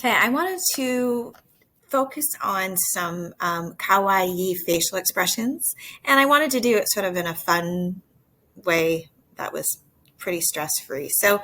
Okay, I wanted to focus on some kawaii facial expressions, and I wanted to do it sort of in a fun way that was pretty stress free. So,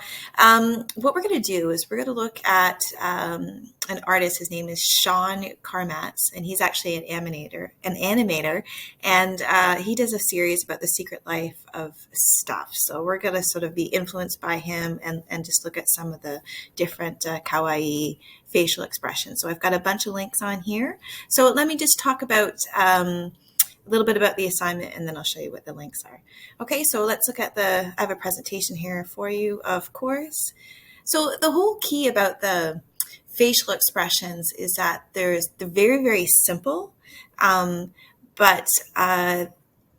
what we're going to do is we're going to look at an artist. His name is Sean Carmatz, and he's actually an animator, and he does a series about the secret life of stuff. So we're going to sort of be influenced by him and just look at some of the different kawaii facial expressions. So I've got a bunch of links on here. So let me just talk about a little bit about the assignment, and then I'll show you what the links are. Okay, so let's look at I have a presentation here for you, of course. So the whole key about the facial expressions is that they're very, very simple, but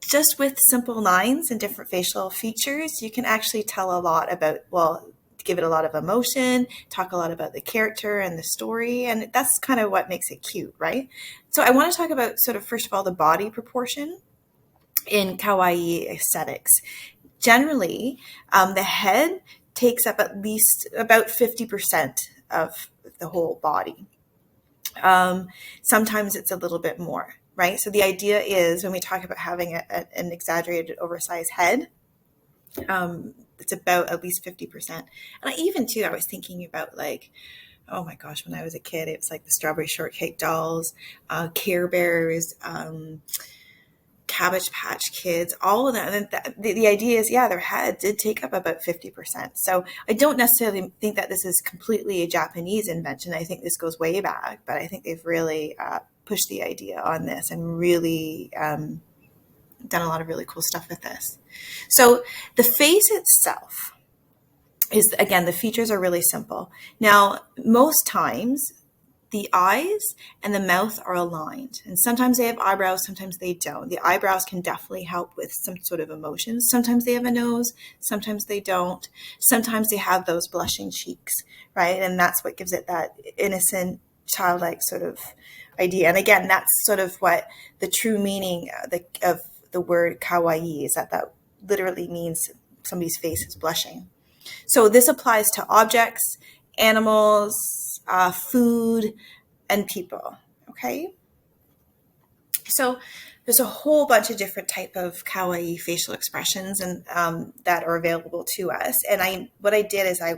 just with simple lines and different facial features, you can actually tell a lot about, well, give it a lot of emotion, talk a lot about the character and the story, and that's kind of what makes it cute, right? So I want to talk about sort of, first of all, the body proportion in kawaii aesthetics. Generally, the head takes up at least about 50% of the whole body. Sometimes it's a little bit more, right? So the idea is when we talk about having an exaggerated, oversized head, it's about at least 50%. And I was thinking about, like, oh my gosh, when I was a kid, it was like the Strawberry Shortcake dolls, Care Bears, Cabbage Patch Kids, all of that. And the idea is, yeah, their head did take up about 50%. So I don't necessarily think that this is completely a Japanese invention. I think this goes way back, but I think they've really pushed the idea on this and really done a lot of really cool stuff with this. So the face itself is, again, the features are really simple. Now, most times the eyes and the mouth are aligned, and sometimes they have eyebrows, sometimes they don't. The eyebrows can definitely help with some sort of emotions. Sometimes they have a nose, sometimes they don't. Sometimes they have those blushing cheeks, right? And that's what gives it that innocent, childlike sort of idea. And again, that's sort of what the true meaning of the word kawaii is, that literally means somebody's face is blushing. So this applies to objects, animals, food, and people. Okay. So there's a whole bunch of different type of kawaii facial expressions and that are available to us. And what I did is I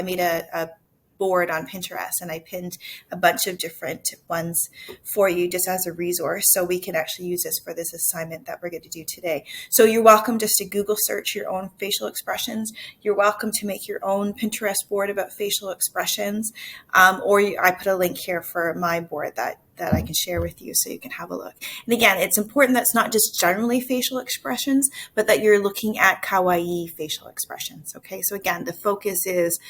made a board on Pinterest, and I pinned a bunch of different ones for you just as a resource, so we can actually use this for this assignment that we're going to do today. So you're welcome just to Google search your own facial expressions. You're welcome to make your own Pinterest board about facial expressions, I put a link here for my board that I can share with you so you can have a look. And again, it's important that's not just generally facial expressions, but that you're looking at kawaii facial expressions. Okay, so again, the focus is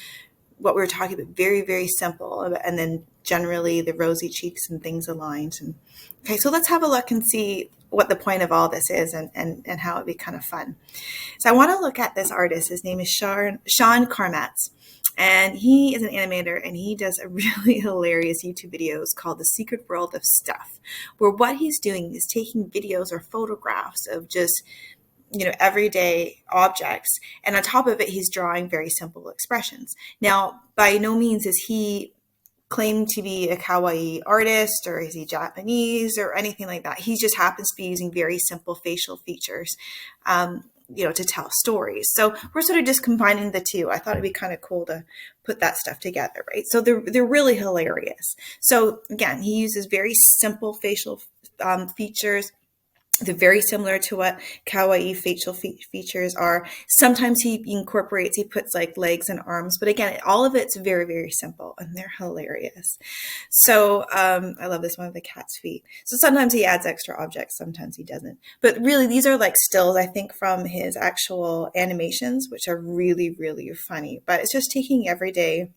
what we were talking about, very, very simple, and then generally the rosy cheeks and things aligned. And okay, so let's have a look and see what the point of all this is and how it'd be kind of fun. So I want to look at this artist. His name is Sean Carmatz, and he is an animator, and he does a really hilarious YouTube videos called The Secret World of Stuff, where what he's doing is taking videos or photographs of just everyday objects. And on top of it, he's drawing very simple expressions. Now, by no means is he claimed to be a kawaii artist, or is he Japanese or anything like that. He just happens to be using very simple facial features, to tell stories. So we're sort of just combining the two. I thought it'd be kind of cool to put that stuff together, right? So they're really hilarious. So again, he uses very simple facial features. They're very similar to what kawaii facial features are. Sometimes he puts like legs and arms, but again, all of it's very, very simple, and they're hilarious. So I love this one with the cat's feet. So sometimes he adds extra objects, sometimes he doesn't. But really, these are like stills, I think, from his actual animations, which are really, really funny. But it's just taking everyday,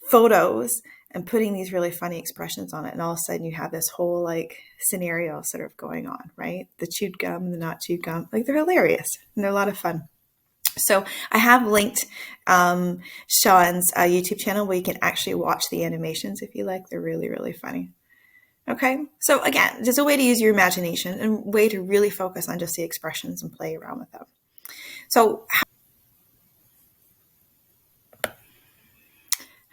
photos and putting these really funny expressions on it. And all of a sudden you have this whole like scenario sort of going on, right? The chewed gum and the not chewed gum, like they're hilarious and they're a lot of fun. So I have linked Sean's YouTube channel where you can actually watch the animations if you like. They're really, really funny. Okay. So again, just a way to use your imagination and a way to really focus on just the expressions and play around with them. So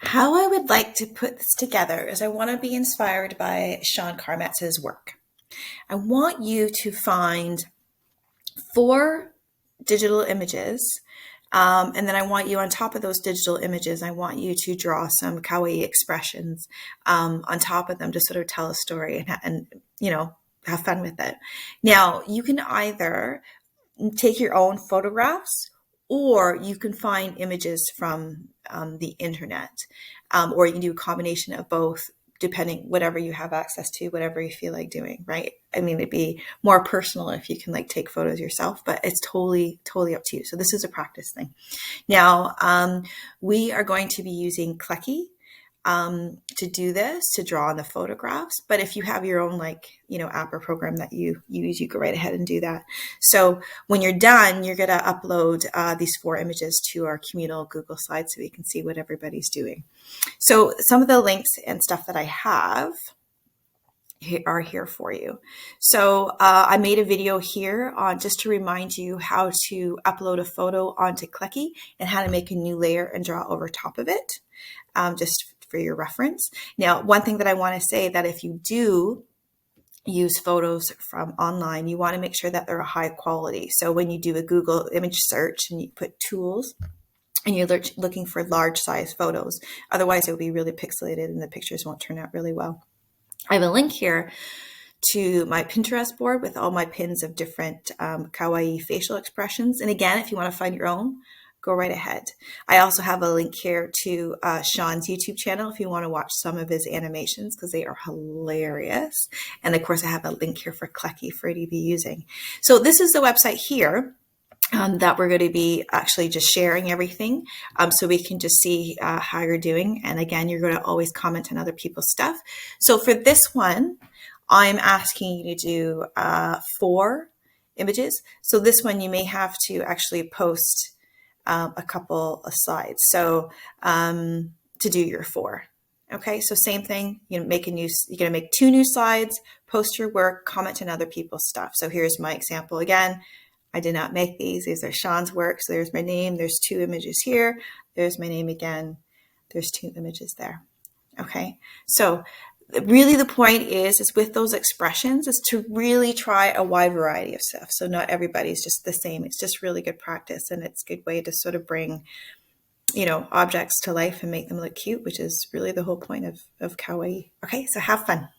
How I would like to put this together is I want to be inspired by Sean Carmatz's work. I want you to find 4 digital images. And then I want you on top of those digital images, I want you to draw some Kawaii expressions on top of them to sort of tell a story and have fun with it. Now, you can either take your own photographs, or you can find images from the internet, or you can do a combination of both, depending whatever you have access to, whatever you feel like doing, right? I mean, it'd be more personal if you can like take photos yourself, but it's totally up to you. So this is a practice thing. Now, we are going to be using Klecky to do this, to draw on the photographs. But if you have your own app or program that you use, you go right ahead and do that. So when you're done, you're going to upload these 4 images to our communal Google Slides so we can see what everybody's doing. So some of the links and stuff that I have are here for you. So I made a video here on just to remind you how to upload a photo onto Klecky and how to make a new layer and draw over top of it, just for your reference. Now, one thing that I want to say, that if you do use photos from online, you want to make sure that they're high quality. So when you do a Google image search and you put tools and you're looking for large size photos, otherwise it will be really pixelated and the pictures won't turn out really well. I have a link here to my Pinterest board with all my pins of different Kawaii facial expressions. And again, if you want to find your own, go right ahead. I also have a link here to Sean's YouTube channel if you want to watch some of his animations, because they are hilarious. And of course, I have a link here for Klecky for you to be using. So this is the website here. That we're going to be actually just sharing everything, so we can just see how you're doing. And again, you're going to always comment on other people's stuff. So for this one, I'm asking you to do 4 images. So this one, you may have to actually post a couple of slides. So to do your 4. Okay, so same thing, you're going to make 2 new slides, post your work, comment on other people's stuff. So here's my example again. I did not make these. These are Sean's work. So there's my name. There's 2 images here. There's my name again. There's 2 images there. Okay. So really the point is with those expressions is to really try a wide variety of stuff. So not everybody's just the same. It's just really good practice. And it's a good way to sort of bring, objects to life and make them look cute, which is really the whole point of Kawaii. Okay. So have fun.